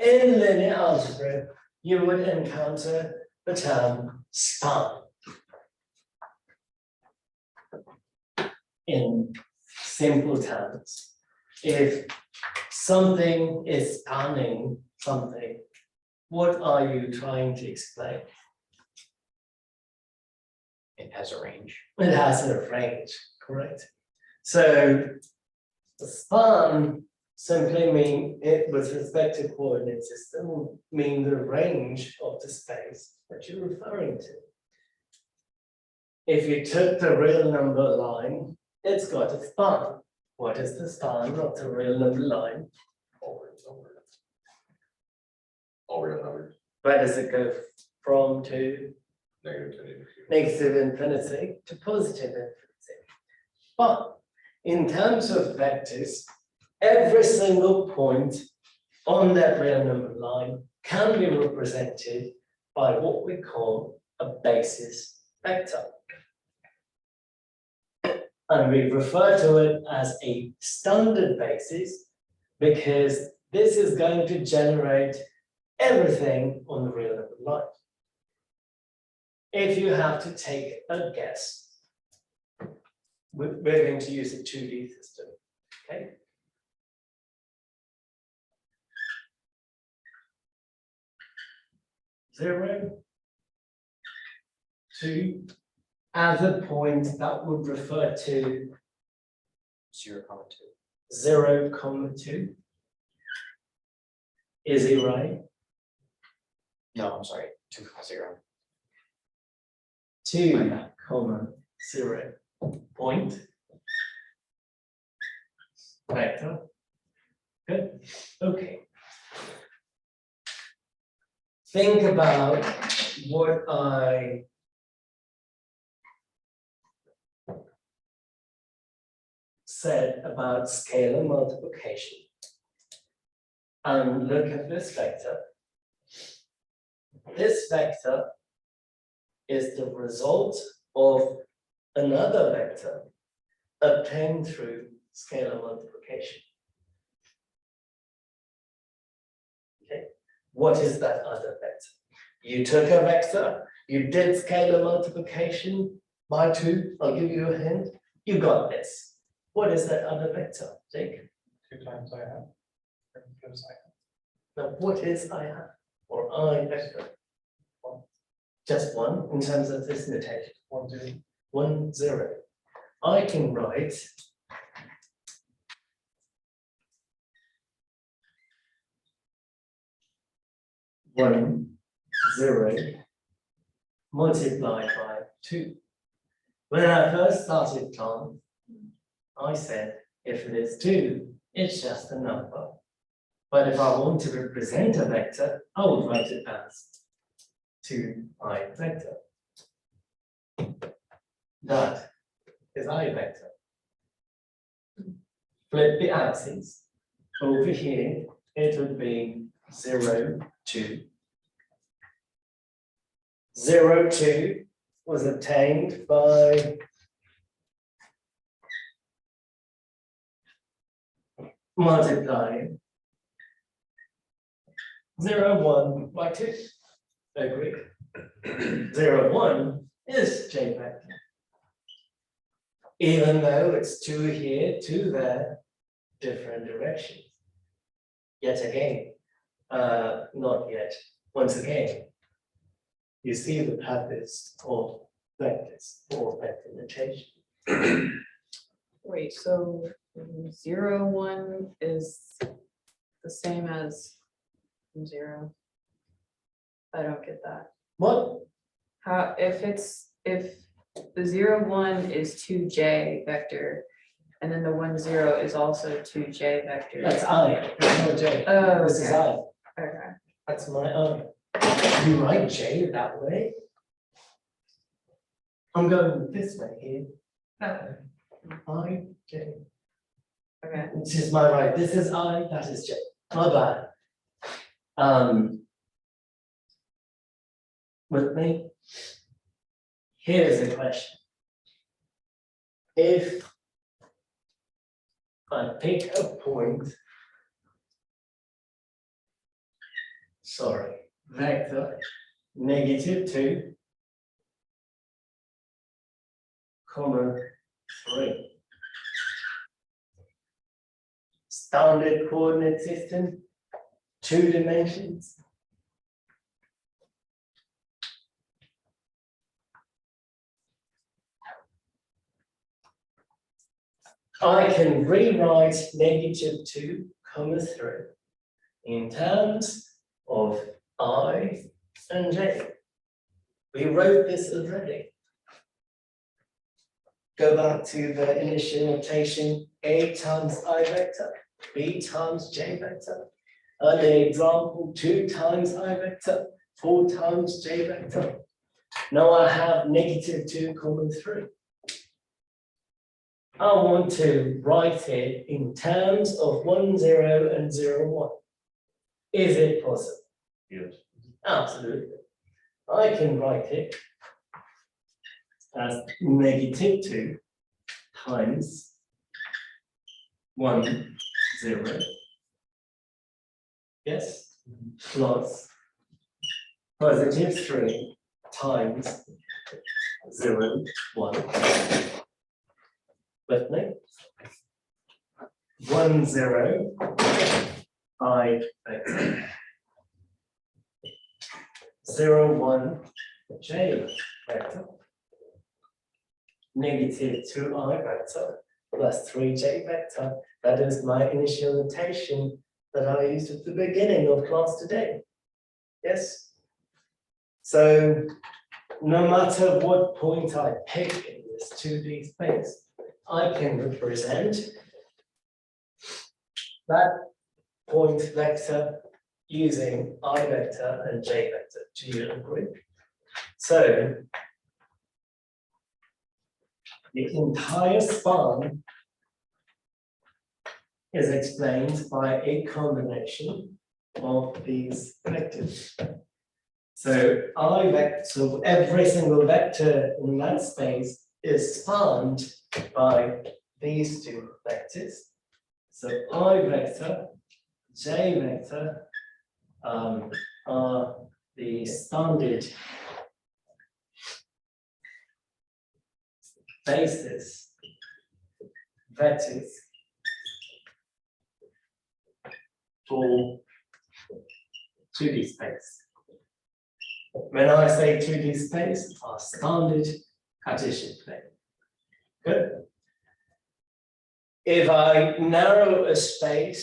In linear algebra, you would encounter the term span. In simple terms, if something is spanning something, what are you trying to explain? It has a range. It has a range, correct? So the span simply mean it with respect to coordinate system mean the range of the space that you're referring to. If you took the real number line, it's got a span. What is the span of the real number line? All real numbers, Where does it go from to negative to infinity to positive infinity? But in terms of vectors, every single point on that real number line can be represented by what we call a basis vector. And we refer to it as a standard basis because this is going to generate everything on the real number line. If you have to take a guess, we're going to use a 2D system, okay? Zero, 2, as a point that would refer to 0,2. 0,2. Is it right? No, I'm sorry, 2,0. 2,0 point vector. Good. Okay. Think about what I said about scalar multiplication. And look at this vector. This vector is the result of another vector obtained through scalar multiplication. Okay, what is that other vector? You took a vector, you did scalar multiplication by 2, I'll give you a hint, you got this. What is that other vector, Jake? 2 times I have. Now, what is I have, or I vector? Just one in terms of this notation. 1, 0. 1, 0. I can write one, 0 multiplied by 2. When I first started class, I said if it is 2, it's just a number. But if I want to represent a vector, I would write it as 2i vector. That is I vector. Flip the axes. Over here, it would be 0, 2. 0, 2 was obtained by multiplying 0, 1 by 2. Agree? 0, 1 is J vector. Even though it's 2 here, 2 there, different directions. Yet again, not yet, once again, you see the purpose of vectors or vector notation. Wait, so 0, 1 is the same as 0? I don't get that. What? How, if the 0, 1 is 2j vector, and then the 1, 0 is also 2j vector. That's I, there's no J. Oh, This is okay. I, Okay. that's my I. You write J that way? I'm going this way here, that way. I, J. Okay. This is my right, this is I, that is J, my bad. With me? Here's a question. If I pick a point sorry, vector -2, comma 3. Standard coordinate system, 2 dimensions. I can rewrite -2, comma 3 in terms of I and J. We wrote this already. Go back to the initial notation, A times I vector, B times J vector. Earlier example, 2 times I vector, 4 times J vector. Now I have -2, comma 3. I want to write it in terms of 1, 0 and 0, 1. Is it possible? Yes. Absolutely. I can write it as -2 times 1, 0. Yes, plus +3 times 0, 1. With me? 1, 0, I vector. 0, 1, J vector. -2I vector plus 3J vector. That is my initial notation that I used at the beginning of class today. Yes? So no matter what point I pick in this 2D space, I can represent that point vector using I vector and J vector. Do you agree? So the entire span is explained by a combination of these vectors. So I vector, so every single vector in that space is spanned by these 2 vectors. So I vector, J vector are the standard basis vectors for 2D space. When I say 2D space, our standard Cartesian plane. Good. If I narrow a space,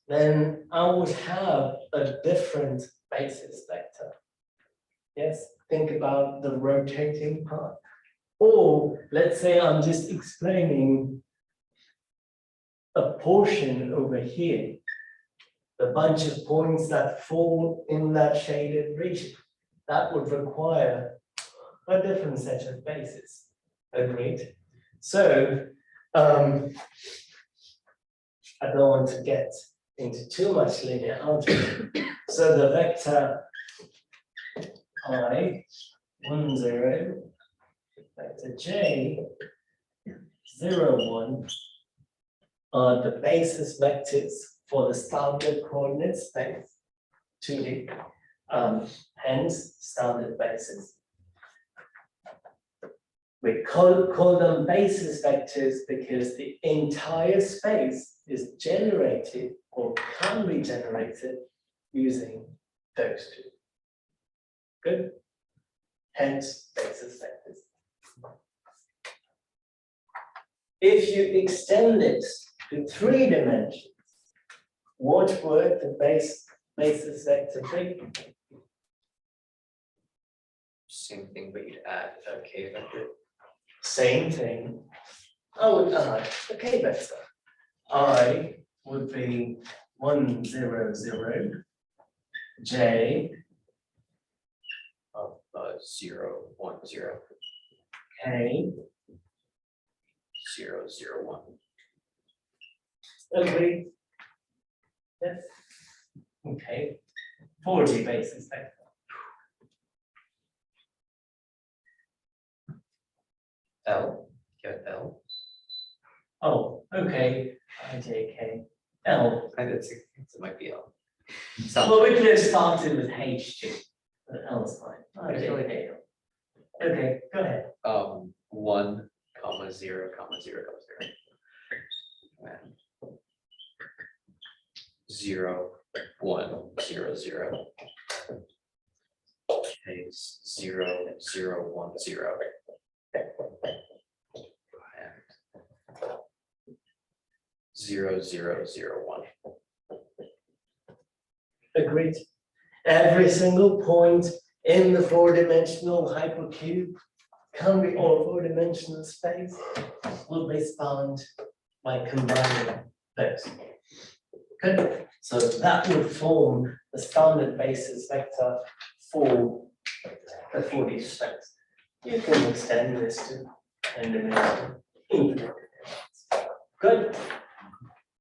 then I would have a different basis vector. Yes, think about the rotating part. Or let's say I'm just explaining a portion over here, the bunch of points that fall in that shaded region. That would require a different set of bases. Agreed? So I don't want to get into too much linear algebra. So the vector I, 1, 0, vector J, 0, 1 are the basis vectors for the standard coordinate space, 2D, hence standard basis. We call them basis vectors because the entire space is generated or can be generated using those 2. Good? Hence basis vectors. If you extend this to 3 dimensions, what would the basis vector be? Same thing, but you'd add a K vector. Same thing. I would add a K vector. I would be 1, 0, 0, J Of 0, 1, 0, K. 0, 0, 1. Agree? Yes. Okay. 40 basis vector. L, get L. Oh, okay. I, J, K, L. I think it might be L. Well, we could have started with H2, but that's fine. I didn't hate it. Okay, go ahead. 1, 0, 0, 0. And 0, 1, 0, 0. Okay, 0, 0, 1, 0. And 0, 0, 0, 1. Agreed. Every single point in the four-dimensional hypercube can be, or four-dimensional space will be spanned by combining those. Good. So that would form the standard basis vector for the 4D space. You can extend this to n-dimensional infinite. Good.